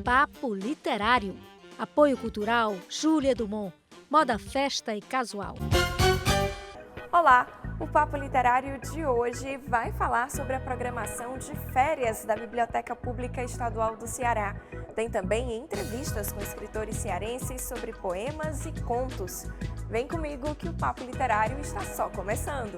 Papo Literário. Apoio cultural Júlia Dumont. Moda, festa e casual. Olá! O Papo Literário de hoje vai falar sobre a programação de férias da Biblioteca Pública Estadual do Ceará. Tem também entrevistas com escritores cearenses sobre poemas e contos. Vem comigo que o Papo Literário está só começando!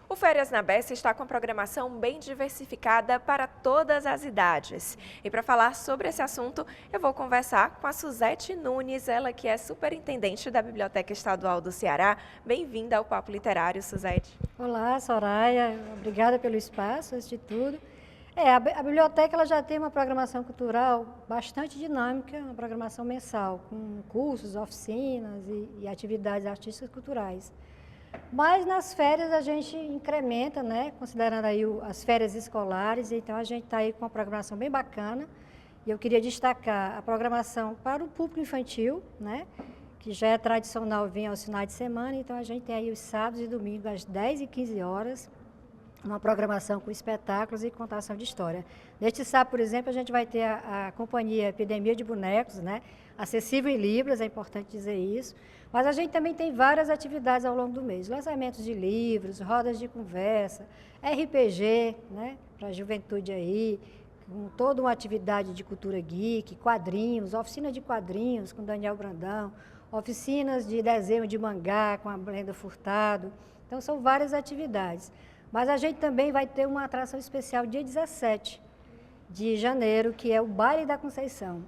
O Férias na Bessa está com a programação bem diversificada para todas as idades. E para falar sobre esse assunto, eu vou conversar com a Suzete Nunes, ela que é superintendente da Biblioteca Estadual do Ceará. Bem-vinda ao Papo Literário, Suzete. Olá, Soraya. Obrigada pelo espaço, antes de tudo. A biblioteca ela já tem uma programação cultural bastante dinâmica, uma programação mensal, com cursos, oficinas e atividades artísticas e culturais. Mas nas férias a gente incrementa, né, considerando aí as férias escolares, então a gente está aí com uma programação bem bacana. E eu queria destacar a programação para o público infantil, né, que já é tradicional vir aos finais de semana, então a gente tem aí os sábados e domingos às 10 e 15 horas, uma programação com espetáculos e contação de história. Neste sábado, por exemplo, a gente vai ter a companhia Epidemia de Bonecos, né, acessível em Libras, é importante dizer isso. Mas a gente também tem várias atividades ao longo do mês, lançamentos de livros, rodas de conversa, RPG, né, para a juventude aí, com toda uma atividade de cultura geek, quadrinhos, oficina de quadrinhos com Daniel Brandão, oficinas de desenho de mangá com a Brenda Furtado. Então são várias atividades. Mas a gente também vai ter uma atração especial dia 17 de janeiro, que é o Baile da Conceição,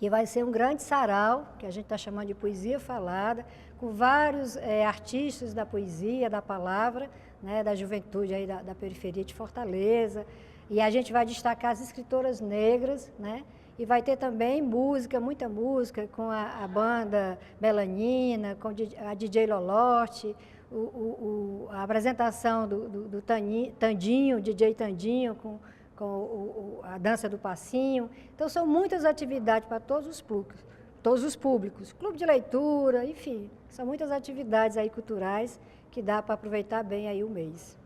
que vai ser um grande sarau, que a gente está chamando de poesia falada, com vários artistas da poesia, da palavra, né, da juventude aí da periferia de Fortaleza. E a gente vai destacar as escritoras negras, né, e vai ter também música, muita música, com a banda Melanina, com a DJ Lolote, a apresentação do Tandinho, DJ Tandinho, com a dança do passinho. Então são muitas atividades para todos os públicos, clube de leitura, enfim, são muitas atividades aí culturais que dá para aproveitar bem aí o mês.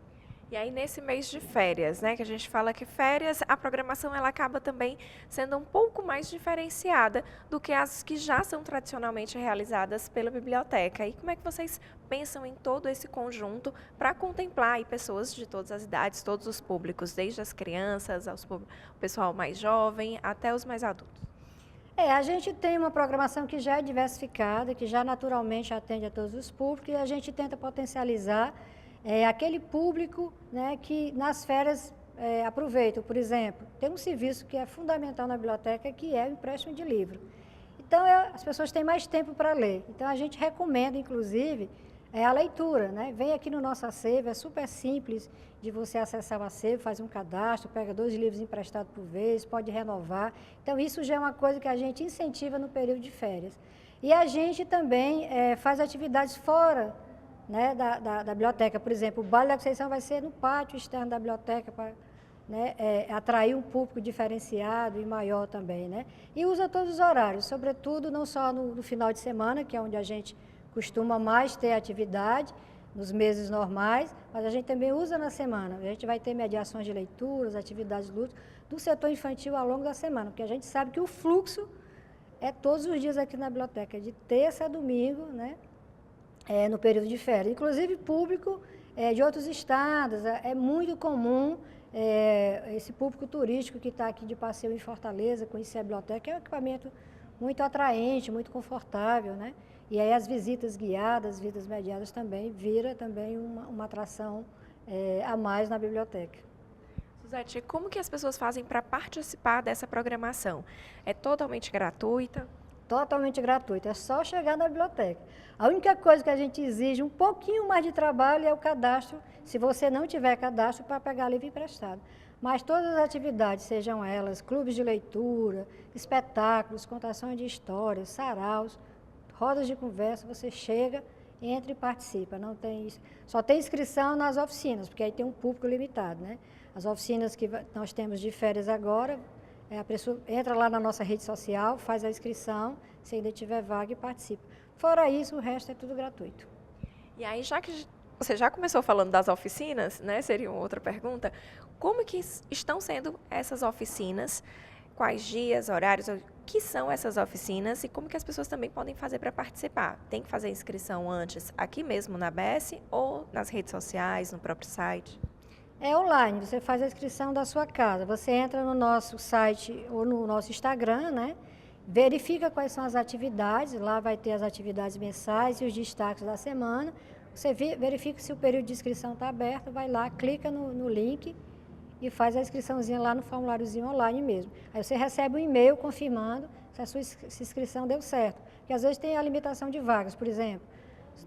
E aí nesse mês de férias, né, que a gente fala que férias, a programação ela acaba também sendo um pouco mais diferenciada do que as que já são tradicionalmente realizadas pela biblioteca. E como é que vocês pensam em todo esse conjunto para contemplar aí pessoas de todas as idades, todos os públicos, desde as crianças, o pessoal mais jovem até os mais adultos? A gente tem uma programação que já é diversificada, que já naturalmente atende a todos os públicos, e a gente tenta potencializar aquele público, né, que nas férias aproveita. Por exemplo, tem um serviço que é fundamental na biblioteca, que é o empréstimo de livro. Então, as pessoas têm mais tempo para ler. Então, a gente recomenda, inclusive, a leitura, né? Vem aqui no nosso acervo, é super simples de você acessar o acervo, faz um cadastro, pega 2 livros emprestados por vez, pode renovar. Então, isso já é uma coisa que a gente incentiva no período de férias. E a gente também faz atividades fora, né, da biblioteca. Por exemplo, o Baile da Conceição vai ser no pátio externo da biblioteca para, né, atrair um público diferenciado e maior também, né? E usa todos os horários, sobretudo não só no final de semana, que é onde a gente costuma mais ter atividade, nos meses normais, mas a gente também usa na semana. A gente vai ter mediações de leituras, atividades lúdicas do setor infantil ao longo da semana, porque a gente sabe que o fluxo é todos os dias aqui na biblioteca, de terça a domingo, né? No período de férias. Inclusive público de outros estados, é muito comum esse público turístico que está aqui de passeio em Fortaleza, conhecer a biblioteca, é um equipamento muito atraente, muito confortável, né? E aí as visitas guiadas, visitas mediadas também, vira também uma atração a mais na biblioteca. Suzete, como que as pessoas fazem para participar dessa programação? É totalmente gratuita? Totalmente gratuito, é só chegar na biblioteca. A única coisa que a gente exige um pouquinho mais de trabalho é o cadastro, se você não tiver cadastro, para pegar livro emprestado. Mas todas as atividades, sejam elas clubes de leitura, espetáculos, contações de histórias, saraus, rodas de conversa, você chega, entra e participa. Não tem isso. Só tem inscrição nas oficinas, porque aí tem um público limitado, né? As oficinas que nós temos de férias agora, a pessoa entra lá na nossa rede social, faz a inscrição, se ainda tiver vaga, e participa. Fora isso, o resto é tudo gratuito. E aí, já que você já começou falando das oficinas, né? Seria uma outra pergunta. Como que estão sendo essas oficinas? Quais dias, horários, o que são essas oficinas e como que as pessoas também podem fazer para participar? Tem que fazer inscrição antes aqui mesmo na ABS ou nas redes sociais, no próprio site? É online, você faz a inscrição da sua casa. Você entra no nosso site ou no nosso Instagram, né? Verifica quais são as atividades, lá vai ter as atividades mensais e os destaques da semana. Você verifica se o período de inscrição está aberto, vai lá, clica no link e faz a inscriçãozinha lá no formuláriozinho online mesmo. Aí você recebe um e-mail confirmando se a sua inscrição deu certo. Porque às vezes tem a limitação de vagas, por exemplo,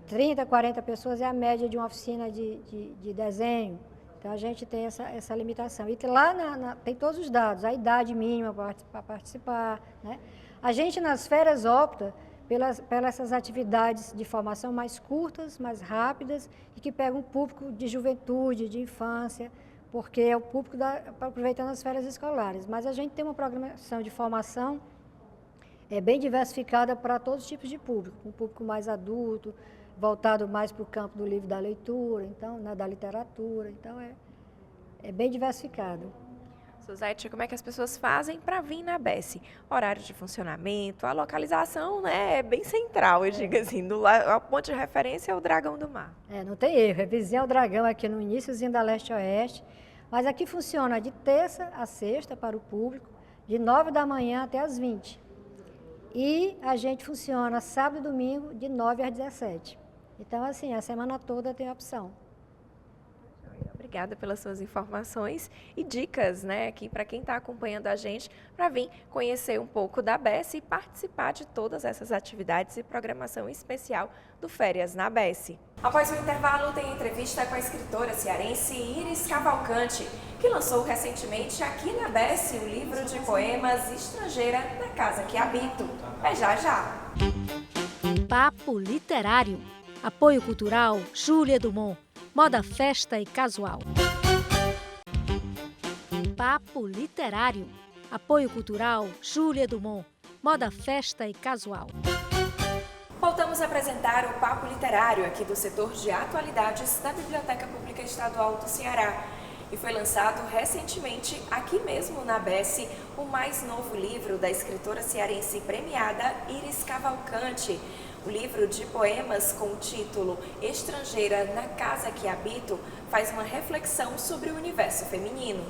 30, 40 pessoas é a média de uma oficina de desenho. Então a gente tem essa limitação. E lá tem todos os dados, a idade mínima para participar, né? A gente nas férias opta pelas essas atividades de formação mais curtas, mais rápidas e que pegam um público de juventude, de infância, porque é o público aproveitando as férias escolares. Mas a gente tem uma programação de formação bem diversificada para todos os tipos de público, um público mais adulto, voltado mais para o campo do livro da leitura, então, né, da literatura, então é bem diversificado. Suzete, como é que as pessoas fazem para vir na ABS? Horário de funcionamento, a localização, né, é bem central, eu digo assim, o ponto de referência é o Dragão do Mar. Não tem erro, é vizinho ao Dragão aqui no iníciozinho da Leste-Oeste, mas aqui funciona de terça a sexta para o público, de 9 da manhã até as 20. E a gente funciona sábado e domingo, de 9 às 17. Então, assim, a semana toda tem opção. Obrigada pelas suas informações e dicas, né, aqui para quem está acompanhando a gente, para vir conhecer um pouco da ABS e participar de todas essas atividades e programação especial do Férias na ABS. Após o intervalo, tem entrevista com a escritora cearense Iris Cavalcante, que lançou recentemente aqui na ABS o livro de poemas Estrangeira na Casa que Habito. É já já! Papo Literário. Apoio Cultural Júlia Dumont. Moda, festa e casual. Papo Literário. Apoio Cultural Júlia Dumont. Moda, festa e casual. Voltamos a apresentar o Papo Literário aqui do setor de atualidades da Biblioteca Pública Estadual do Ceará. E foi lançado recentemente, aqui mesmo na ABS, o mais novo livro da escritora cearense premiada Iris Cavalcante. O livro de poemas com o título Estrangeira na Casa que Habito faz uma reflexão sobre o universo feminino.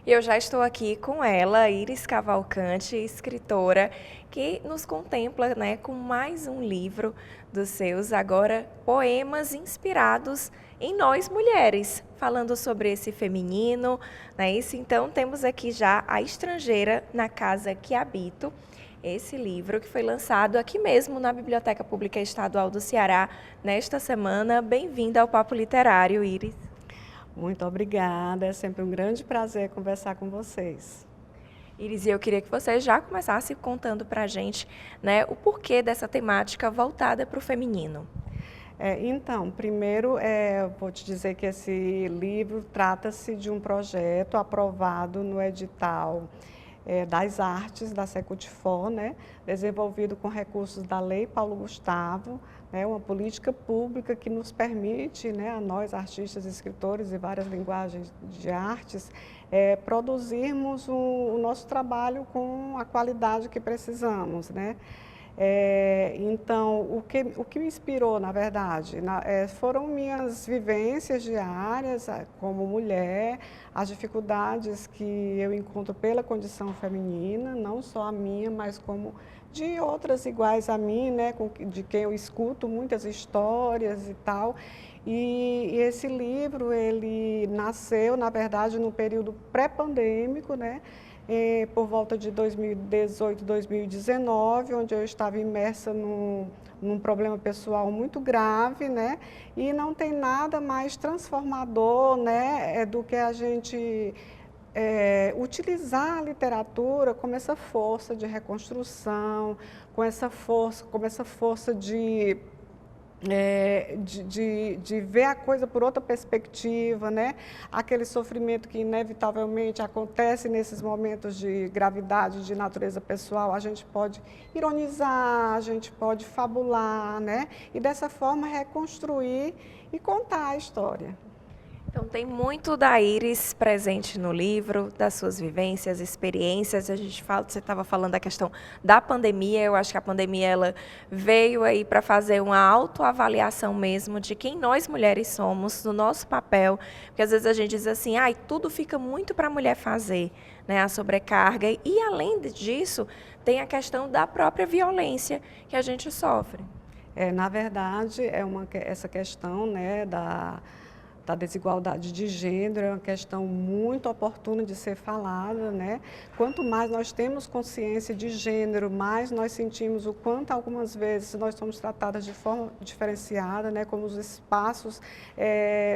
E eu já estou aqui com ela, Iris Cavalcante, escritora, que nos contempla, né, com mais um livro dos seus, agora poemas inspirados em nós mulheres, falando sobre esse feminino, né? Isso, então temos aqui já A Estrangeira na Casa que Habito, esse livro que foi lançado aqui mesmo na Biblioteca Pública Estadual do Ceará nesta semana. Bem-vinda ao Papo Literário, Iris. Muito obrigada, é sempre um grande prazer conversar com vocês. Iris, eu queria que você já começasse contando para a gente, né, o porquê dessa temática voltada para o feminino. Então, primeiro, vou te dizer que esse livro trata-se de um projeto aprovado no edital das artes da Secutifor, né, desenvolvido com recursos da Lei Paulo Gustavo, né, uma política pública que nos permite, né, a nós, artistas, escritores e várias linguagens de artes, produzirmos o nosso trabalho com a qualidade que precisamos, né? Então, o que me inspirou, na verdade, foram minhas vivências diárias como mulher, as dificuldades que eu encontro pela condição feminina, não só a minha, mas como de outras iguais a mim, né, de quem eu escuto muitas histórias e tal. E esse livro, ele nasceu, na verdade, no período pré-pandêmico, né? Por volta de 2018, 2019, onde eu estava imersa num problema pessoal muito grave, né? E não tem nada mais transformador, né, do que a gente utilizar a literatura como essa força de reconstrução, como essa força de ver a coisa por outra perspectiva, né? Aquele sofrimento que inevitavelmente acontece nesses momentos de gravidade, de natureza pessoal, a gente pode ironizar, a gente pode fabular, né? E dessa forma reconstruir e contar a história. Então, tem muito da Iris presente no livro, das suas vivências, experiências. A gente fala, você estava falando da questão da pandemia. Eu acho que a pandemia ela veio aí para fazer uma autoavaliação mesmo de quem nós mulheres somos, do nosso papel. Porque às vezes a gente diz assim, tudo fica muito para a mulher fazer, né, a sobrecarga. E além disso, tem a questão da própria violência que a gente sofre. Na verdade, essa questão, né, da desigualdade de gênero é uma questão muito oportuna de ser falada, né? Quanto mais nós temos consciência de gênero, mais nós sentimos o quanto algumas vezes nós somos tratadas de forma diferenciada, né? Como os espaços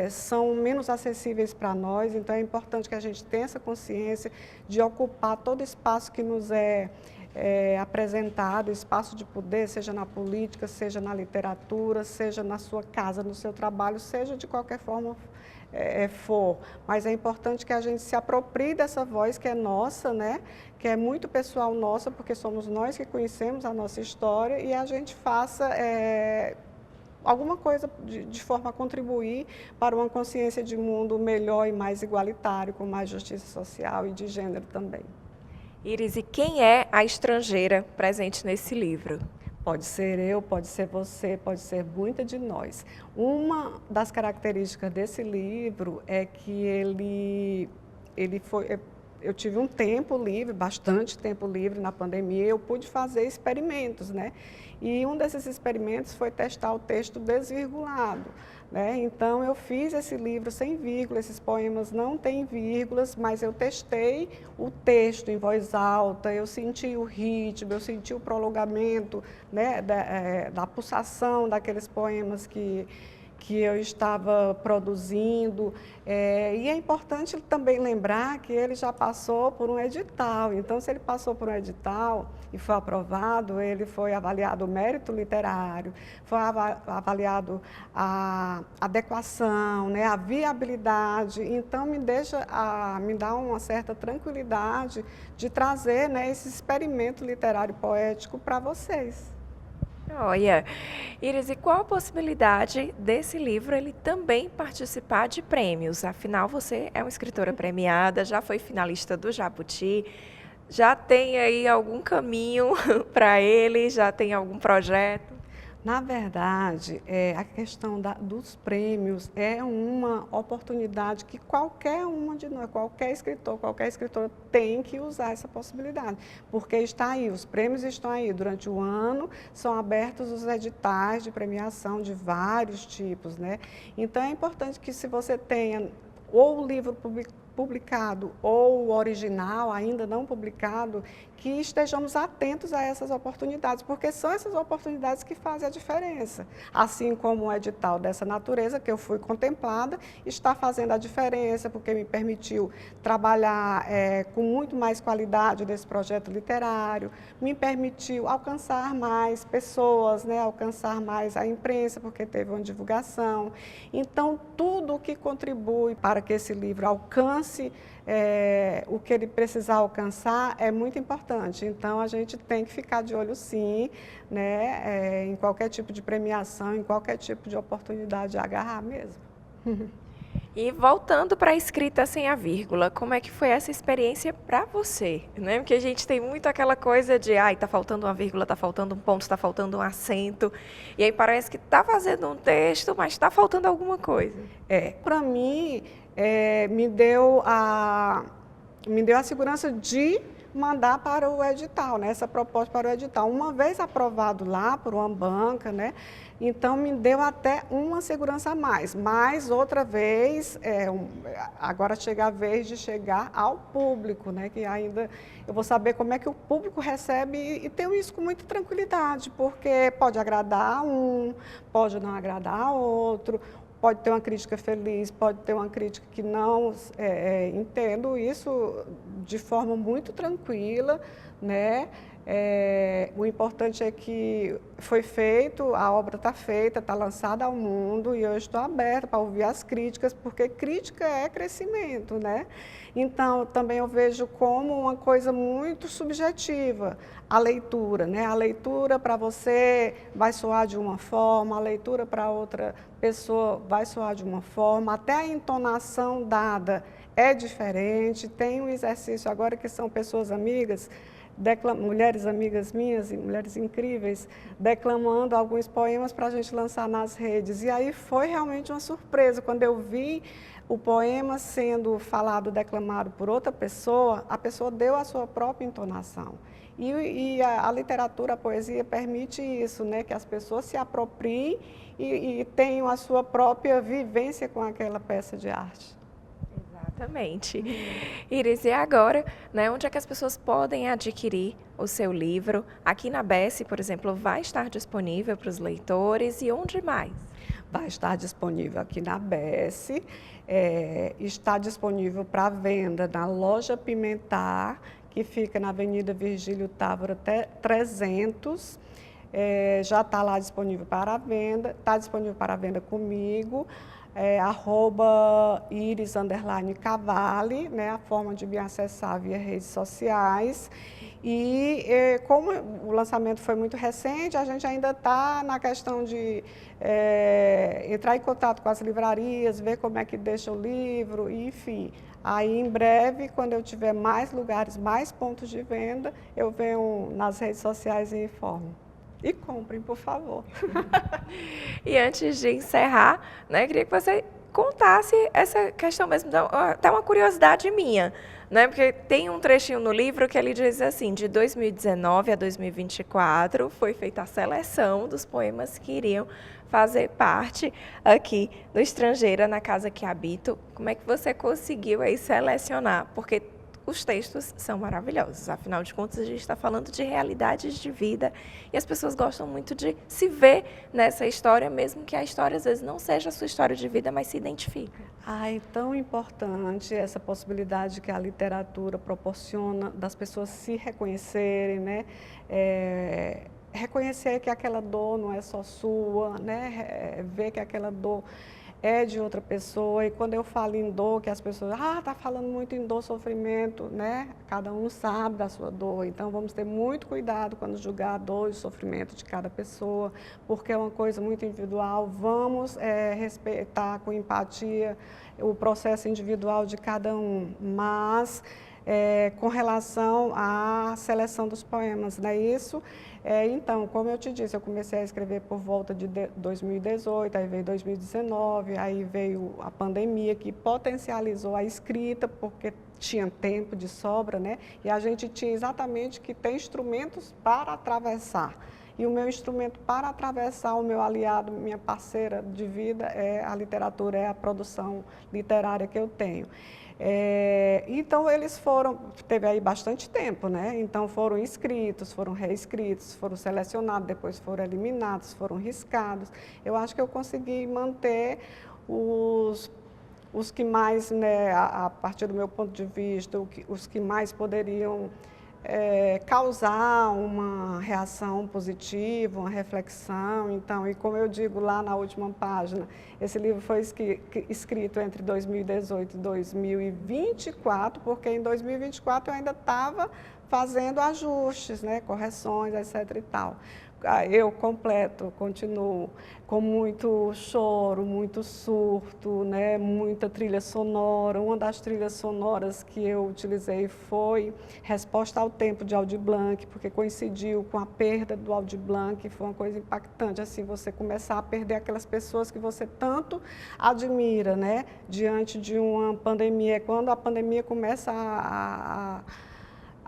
são menos acessíveis para nós, então é importante que a gente tenha essa consciência de ocupar todo espaço que nos apresentado, espaço de poder, seja na política, seja na literatura, seja na sua casa, no seu trabalho, seja de qualquer forma for. Mas é importante que a gente se aproprie dessa voz que é nossa, né? Que é muito pessoal nossa, porque somos nós que conhecemos a nossa história e a gente faça alguma coisa de forma a contribuir para uma consciência de mundo melhor e mais igualitário, com mais justiça social e de gênero também. Iris, e quem é a estrangeira presente nesse livro? Pode ser eu, pode ser você, pode ser muita de nós. Uma das características desse livro é que eu tive um tempo livre, bastante tempo livre na pandemia, eu pude fazer experimentos, né? E um desses experimentos foi testar o texto desvirgulado, né? Então, eu fiz esse livro sem vírgula, esses poemas não têm vírgulas, mas eu testei o texto em voz alta, eu senti o ritmo, eu senti o prolongamento, né, da pulsação daqueles poemas que eu estava produzindo, e é importante também lembrar que ele já passou por um edital. Então, se ele passou por um edital e foi aprovado, ele foi avaliado o mérito literário, foi avaliado a adequação, né, a viabilidade. Então, me dá uma certa tranquilidade de trazer, né, esse experimento literário poético para vocês. Olha, Iris, e qual a possibilidade desse livro ele também participar de prêmios? Afinal, você é uma escritora premiada, já foi finalista do Jabuti, já tem aí algum caminho para ele, já tem algum projeto? Na verdade, a questão dos prêmios é uma oportunidade que qualquer uma de nós, qualquer escritor, qualquer escritora tem que usar essa possibilidade, porque está aí, os prêmios estão aí. Durante o ano são abertos os editais de premiação de vários tipos, né? Então é importante que, se você tenha ou o livro publicado ou o original ainda não publicado, que estejamos atentos a essas oportunidades, porque são essas oportunidades que fazem a diferença. Assim como um edital dessa natureza, que eu fui contemplada, está fazendo a diferença, porque me permitiu trabalhar com muito mais qualidade nesse projeto literário, me permitiu alcançar mais pessoas, né, alcançar mais a imprensa, porque teve uma divulgação. Então, tudo o que contribui para que esse livro alcance o que ele precisar alcançar é muito importante. Então, a gente tem que ficar de olho, sim, né, em qualquer tipo de premiação, em qualquer tipo de oportunidade de agarrar mesmo. E voltando para a escrita sem a vírgula, como é que foi essa experiência para você? Né? Porque a gente tem muito aquela coisa de, tá faltando uma vírgula, tá faltando um ponto, tá faltando um acento, e aí parece que tá fazendo um texto, mas está faltando alguma coisa. Para mim, me deu a segurança de mandar para o edital, né, essa proposta para o edital. Uma vez aprovado lá por uma banca, né, então me deu até uma segurança a mais. Mas outra vez, agora chega a vez de chegar ao público, né, que ainda eu vou saber como é que o público recebe e tenho isso com muita tranquilidade, porque pode agradar um, pode não agradar outro. Pode ter uma crítica feliz, pode ter uma crítica que não. Entendo isso de forma muito tranquila, né? O importante é que foi feito, a obra está feita, está lançada ao mundo e eu estou aberta para ouvir as críticas, porque crítica é crescimento, né? Então, também eu vejo como uma coisa muito subjetiva a leitura, né? A leitura para você vai soar de uma forma, a leitura para outra pessoa vai soar de uma forma, até a entonação dada é diferente. Tem um exercício agora que são pessoas amigas, mulheres amigas minhas, mulheres incríveis, declamando alguns poemas para a gente lançar nas redes. E aí foi realmente uma surpresa, quando eu vi o poema sendo falado, declamado por outra pessoa, a pessoa deu a sua própria entonação. E a literatura, a poesia permite isso, né? Que as pessoas se apropriem e tenham a sua própria vivência com aquela peça de arte. Exatamente. Iris, e agora, né, onde é que as pessoas podem adquirir o seu livro? Aqui na BESE, por exemplo, vai estar disponível para os leitores e onde mais? Vai estar disponível aqui na BESE, está disponível para venda na Loja Pimentar, que fica na Avenida Virgílio Távora 300, já está lá disponível para venda, está disponível para venda comigo, @Iris_Cavalli, né, a forma de me acessar via redes sociais. E como o lançamento foi muito recente, a gente ainda está na questão de entrar em contato com as livrarias, ver como é que deixa o livro, enfim. Aí, em breve, quando eu tiver mais lugares, mais pontos de venda, eu venho nas redes sociais e informo. E comprem, por favor. E antes de encerrar, né, queria que você contasse essa questão mesmo, até uma curiosidade minha, né, porque tem um trechinho no livro que ele diz assim, de 2019 a 2024 foi feita a seleção dos poemas que iriam fazer parte aqui no Estrangeira, na Casa que Habito. Como é que você conseguiu aí selecionar? Porque os textos são maravilhosos, afinal de contas a gente está falando de realidades de vida e as pessoas gostam muito de se ver nessa história, mesmo que a história às vezes não seja a sua história de vida, mas se identifica. É tão importante essa possibilidade que a literatura proporciona das pessoas se reconhecerem, né? Reconhecer que aquela dor não é só sua, né? Ver que aquela dor é de outra pessoa. E quando eu falo em dor, que as pessoas, tá falando muito em dor, sofrimento, né? Cada um sabe da sua dor, então vamos ter muito cuidado quando julgar a dor e o sofrimento de cada pessoa, porque é uma coisa muito individual. Vamos respeitar com empatia o processo individual de cada um, mas com relação à seleção dos poemas, não é isso? Então, como eu te disse, eu comecei a escrever por volta de 2018, aí veio 2019, aí veio a pandemia que potencializou a escrita, porque tinha tempo de sobra, né? E a gente tinha exatamente que ter instrumentos para atravessar. E o meu instrumento para atravessar, o meu aliado, minha parceira de vida, é a literatura, é a produção literária que eu tenho. Então, eles teve aí bastante tempo, né? Então, foram escritos, foram reescritos, foram selecionados, depois foram eliminados, foram riscados. Eu acho que eu consegui manter os que mais, né, a partir do meu ponto de vista, os que mais poderiam causar uma reação positiva, uma reflexão. Então, e como eu digo lá na última página, esse livro foi escrito entre 2018 e 2024, porque em 2024 eu ainda estava fazendo ajustes, né, correções, etc. e tal. Eu continuo com muito choro, muito surto, né, muita trilha sonora. Uma das trilhas sonoras que eu utilizei foi Resposta ao Tempo, de Aldir Blanc, porque coincidiu com a perda do Aldir Blanc, foi uma coisa impactante, assim, você começar a perder aquelas pessoas que você tanto admira, né, diante de uma pandemia. Quando a pandemia começa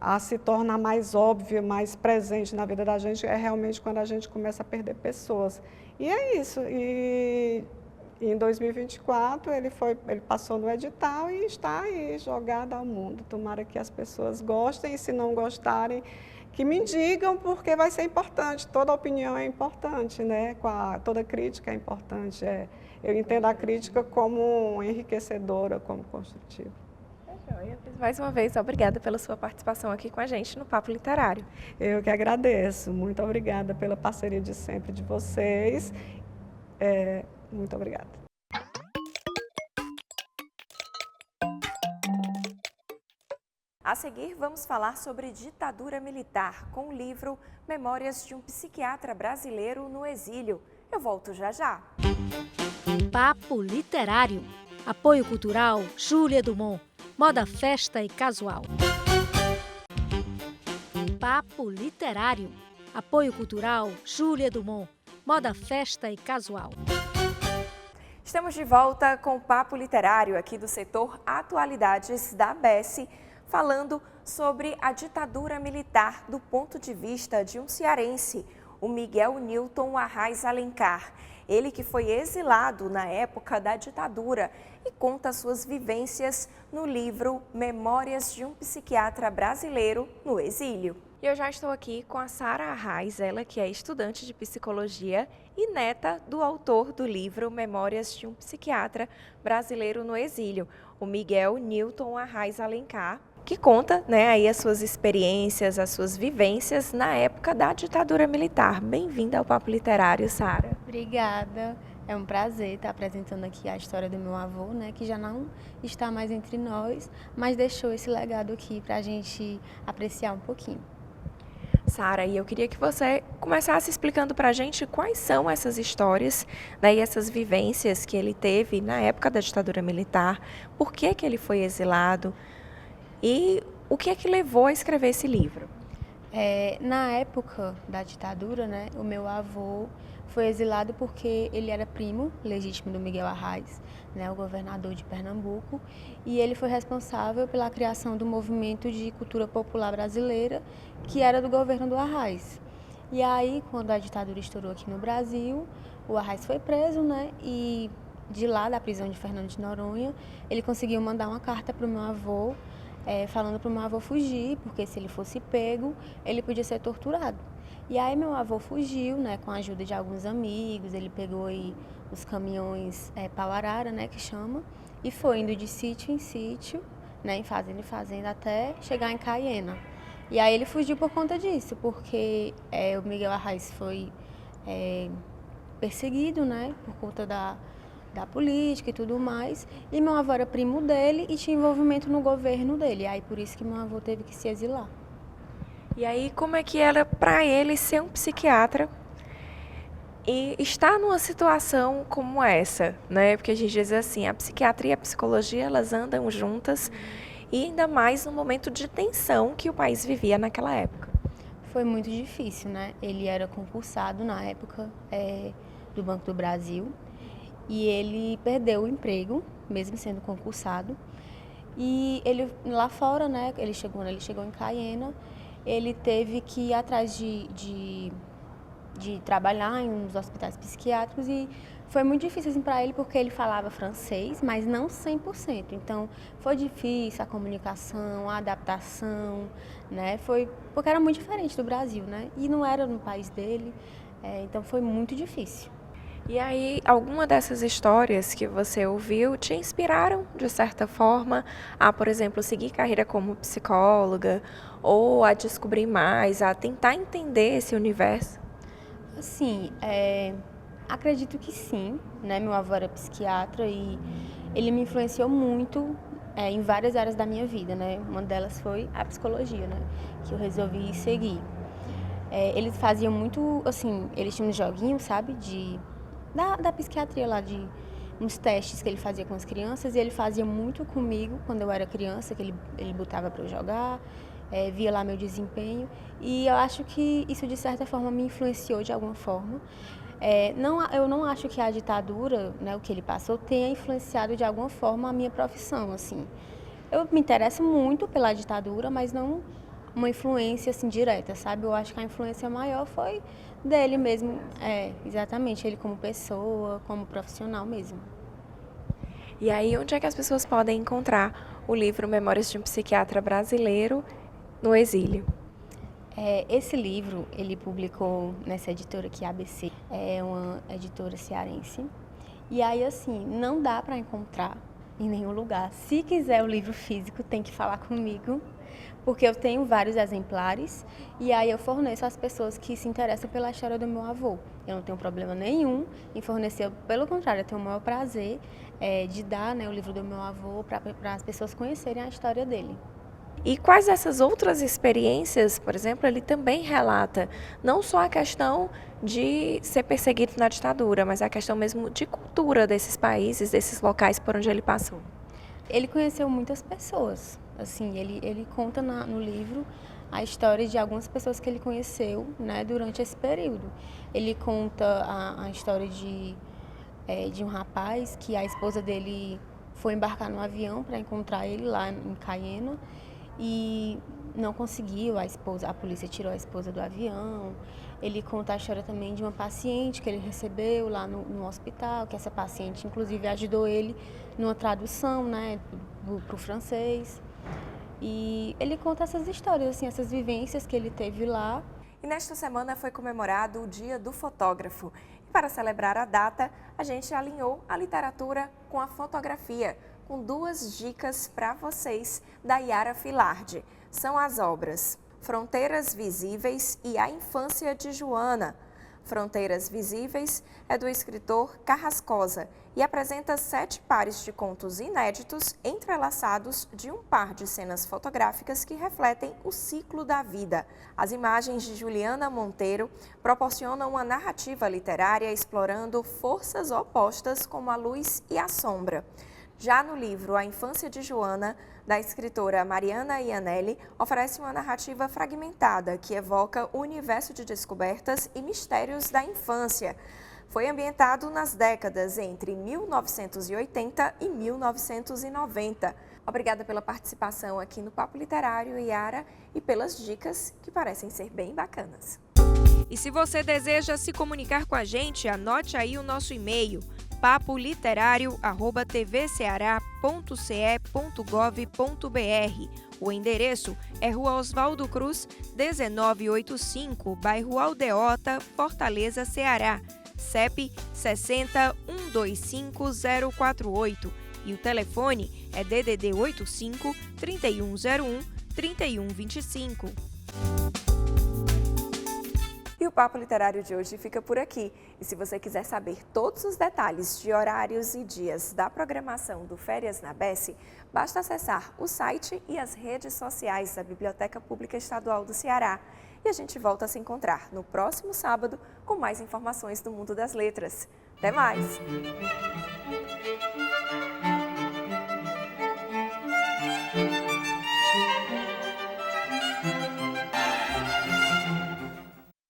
a se tornar mais óbvia, mais presente na vida da gente, é realmente quando a gente começa a perder pessoas. E é isso. E em 2024 ele passou no edital e está aí jogado ao mundo. Tomara que as pessoas gostem e, se não gostarem, que me digam, porque vai ser importante. Toda opinião é importante, né? Toda crítica é importante. Eu entendo a crítica como enriquecedora, como construtiva. Joia. Mais uma vez, obrigada pela sua participação aqui com a gente no Papo Literário. Eu que agradeço. Muito obrigada pela parceria de sempre de vocês. Muito obrigada. A seguir, vamos falar sobre ditadura militar com o livro Memórias de um Psiquiatra Brasileiro no Exílio. Eu volto já já. Papo Literário. Apoio Cultural Júlia Dumont. Moda, festa e casual. Papo Literário. Apoio Cultural Júlia Dumont. Moda, festa e casual. Estamos de volta com o Papo Literário aqui do setor Atualidades da ABS, falando sobre a ditadura militar do ponto de vista de um cearense, o Miguel Newton Arraes Alencar. Ele que foi exilado na época da ditadura e conta suas vivências no livro Memórias de um Psiquiatra Brasileiro no Exílio. E eu já estou aqui com a Sara Arraes, ela que é estudante de psicologia e neta do autor do livro Memórias de um Psiquiatra Brasileiro no Exílio, o Miguel Newton Arraes Alencar, que conta, aí as suas experiências, as suas vivências na época da ditadura militar. Bem-vinda ao Papo Literário, Sara. Obrigada. É um prazer estar apresentando aqui a história do meu avô, que já não está mais entre nós, mas deixou esse legado aqui para a gente apreciar um pouquinho. Sara, e eu queria que você começasse explicando para a gente quais são essas histórias, e essas vivências que ele teve na época da ditadura militar, por que ele foi exilado e o que é que levou a escrever esse livro. Na época da ditadura, o meu avô foi exilado porque ele era primo legítimo do Miguel Arraes, o governador de Pernambuco, e ele foi responsável pela criação do movimento de cultura popular brasileira, que era do governo do Arraes. E aí, quando a ditadura estourou aqui no Brasil, o Arraes foi preso, e de lá da prisão de Fernando de Noronha, ele conseguiu mandar uma carta para o meu avô, falando para o meu avô fugir, porque se ele fosse pego, ele podia ser torturado. E aí meu avô fugiu, com a ajuda de alguns amigos, ele pegou aí os caminhões pau-arara, que chama, e foi indo de sítio em sítio, em fazenda em fazenda, até chegar em Caiena. E aí ele fugiu por conta disso, porque o Miguel Arraes foi perseguido, por conta da política e tudo mais, e meu avô era primo dele e tinha envolvimento no governo dele, aí por isso que meu avô teve que se exilar. E aí, como é que era para ele ser um psiquiatra e estar numa situação como essa, Porque a gente diz assim, a psiquiatria e a psicologia, elas andam juntas, e ainda mais no momento de tensão que o país vivia naquela época. Foi muito difícil, Ele era concursado na época do Banco do Brasil, e ele perdeu o emprego, mesmo sendo concursado. E ele lá fora, quando ele chegou em Caiena, ele teve que ir atrás de trabalhar em uns hospitais psiquiátricos, e foi muito difícil assim, para ele, porque ele falava francês, mas não 100%. Então, foi difícil a comunicação, a adaptação, foi porque era muito diferente do Brasil, e não era no país dele, então foi muito difícil. E aí, alguma dessas histórias que você ouviu te inspiraram, de certa forma, a, por exemplo, seguir carreira como psicóloga, ou a descobrir mais, a tentar entender esse universo? Assim, acredito que sim, Meu avô era psiquiatra e ele me influenciou muito em várias áreas da minha vida, Uma delas foi a psicologia, que eu resolvi seguir. Eles faziam muito, assim, eles tinham um joguinho, sabe, da psiquiatria lá, de uns testes que ele fazia com as crianças, e ele fazia muito comigo quando eu era criança, que ele botava para eu jogar, via lá meu desempenho, e eu acho que isso de certa forma me influenciou de alguma forma. Eu não acho que a ditadura, o que ele passou, tenha influenciado de alguma forma a minha profissão, assim. Eu me interesso muito pela ditadura, mas não uma influência assim direta, sabe? Eu acho que a influência maior foi dele mesmo, exatamente, ele como pessoa, como profissional mesmo. E aí, onde é que as pessoas podem encontrar o livro Memórias de um Psiquiatra Brasileiro no Exílio? Esse livro, ele publicou nessa editora aqui, ABC, é uma editora cearense. E aí, assim, não dá para encontrar em nenhum lugar. Se quiser o livro físico, tem que falar comigo, porque eu tenho vários exemplares e aí eu forneço às pessoas que se interessam pela história do meu avô. Eu não tenho problema nenhum em fornecer, pelo contrário, eu tenho o maior prazer de dar, né, o livro do meu avô para as pessoas conhecerem a história dele. E quais essas outras experiências, por exemplo, ele também relata não só a questão de ser perseguido na ditadura, mas a questão mesmo de cultura desses países, desses locais por onde ele passou. Ele conheceu muitas pessoas, assim, ele conta no livro a história de algumas pessoas que ele conheceu, né, durante esse período. Ele conta a história de um rapaz que a esposa dele foi embarcar no avião para encontrar ele lá em Cayena e não conseguiu, a polícia tirou a esposa do avião. Ele conta a história também de uma paciente que ele recebeu lá no hospital, que essa paciente inclusive ajudou ele numa tradução, né, para o francês. E ele conta essas histórias, assim, essas vivências que ele teve lá. E nesta semana foi comemorado o Dia do Fotógrafo. E para celebrar a data, a gente alinhou a literatura com a fotografia, com 2 dicas para vocês da Yara Filardi. São as obras Fronteiras Visíveis e A Infância de Joana. Fronteiras Visíveis é do escritor Carrascosa e apresenta 7 pares de contos inéditos entrelaçados de um par de cenas fotográficas que refletem o ciclo da vida. As imagens de Juliana Monteiro proporcionam uma narrativa literária explorando forças opostas como a luz e a sombra. Já no livro A Infância de Joana, da escritora Mariana Iannelli, oferece uma narrativa fragmentada que evoca o universo de descobertas e mistérios da infância. Foi ambientado nas décadas entre 1980 e 1990. Obrigada pela participação aqui no Papo Literário, Yara, e pelas dicas que parecem ser bem bacanas. E se você deseja se comunicar com a gente, anote aí o nosso e-mail: papoliterário@tvceara.ce.gov.br. O endereço é Rua Oswaldo Cruz, 1985, bairro Aldeota, Fortaleza, Ceará. CEP 60125048 e o telefone é DDD 85 3101 3125. E o Papo Literário de hoje fica por aqui. E se você quiser saber todos os detalhes de horários e dias da programação do Férias na BESE, basta acessar o site e as redes sociais da Biblioteca Pública Estadual do Ceará. E a gente volta a se encontrar no próximo sábado com mais informações do mundo das letras. Até mais!